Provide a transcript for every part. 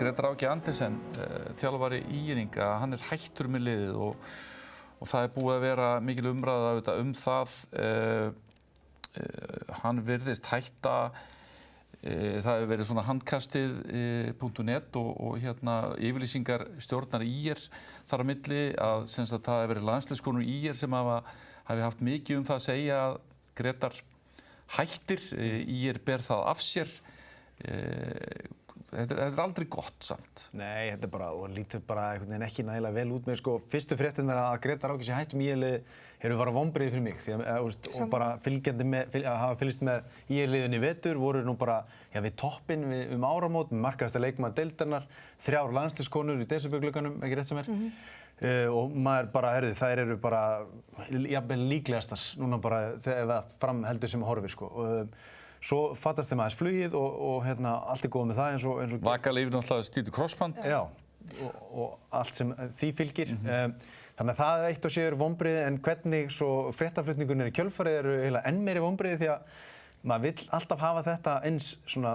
Grétar Áki Andersen, þjálfari ÍR-inga, hann hættur með liðið og það búið að vera mikil umræða það. Hann virðist hætta, það hefur verið svona handkastið.net og yfirlýsingar stjórnar ÍR þar á milli að það hefur verið landsliðskonur ÍR sem hafi haft mikið það að segja að Grétar hættir, ÍR ber það af sér. Þetta aldrei gott samt. Nei, þetta bara, og lítur bara einhvern veginn ekki nægilega vel út með, fyrstu fréttirnar að Grétar Áki sé hættum ÍR-liði eru bara vonbrigði fyrir mig, og bara hafa fylgst með ÍR-liðinu í vetur, voru nú bara við toppinn áramót, með markahæsta leikmaður deildarinnar, 3 landsliðskonur í desemberglugganum, ekki rétt sem er. Og maður bara, þær eru bara jafnvel líklegastar núna bara ef fram heldur sem horfir, Svo fattast þeim aðeins flugið og allt góð með það eins og Vakalíf náttúrulega stýrðu krossband. Já, og allt sem því fylgir. Þannig að það eitt og sér vonbrigði, en hvernig svo fréttaflutningunir í kjölfarið eru eiginlega enn meiri vonbrigði því að maður vill alltaf hafa þetta eins svona,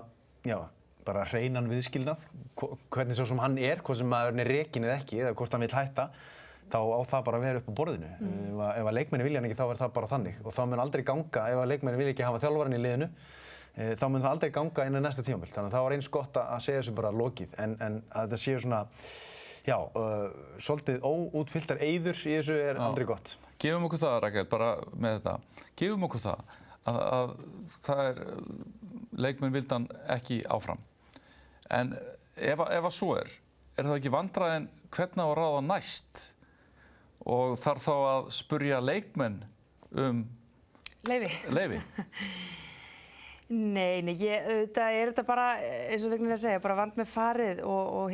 bara hreinan viðskilnað, hvernig svo sem hann hvort sem maðurinn rekinn eða ekki, eða hvort hann vill hætta, þá á það bara að vera upp á borðinu. Ef að leikmenni vilja hann ekki, þá það bara þannig. Og það mun aldrei ganga, ef að leikmenni vilja ekki hafa þjálfarann í liðinu, þá mun það aldrei ganga inn í næsta tímabil. Þannig að það var eins gott að segja þessu bara lokið. En að þetta séu svona, svolítið óútfylltar eyður í þessu aldrei gott. Gefum okkur það, Rakel, bara með þetta. Gefum okkur það að það leikmenn vildi hann ekki áfram. En ef að svo það ekki vandræðin hvernig á að ráða næst? Og þarf þá að spurja leikmenn leyfi? Nei, auðvitað þetta bara, eins og Vignir að segja, bara vand með farið og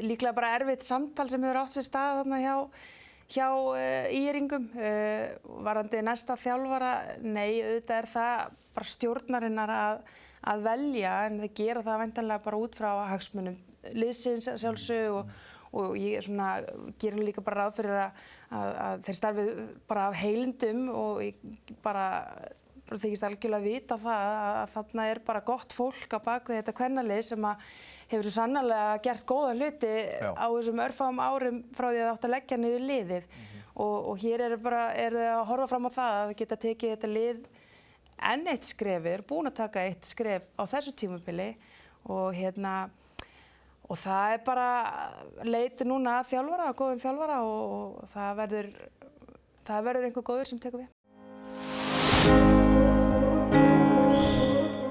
líklega bara erfitt samtal sem hefur átt sér stað þarna hjá ÍR-ingum. Varðandi næsta þjálfara, nei, auðvitað það bara stjórnarinnar að velja, en það gera það væntanlega bara út frá hagsmunum liðsins sjálfsögðu og ég gerir líka bara ráð fyrir að þeir starfið bara af heilindum og ég bara þykist algjörlega vita það að þarna bara gott fólk á bakvið þetta kvennalið sem hefur svo sannarlega gert góða hluti á þessum örfáum árum frá því að það átti að leggja niður liðið. Og hér eru þau að horfa fram á það að geta tekið þetta lið enn eitt skrefið, búin að taka eitt skref á þessu tímabili og það bara leiti núna að þjálfara, góðum þjálfara og það verður einhver góður sem tekur við.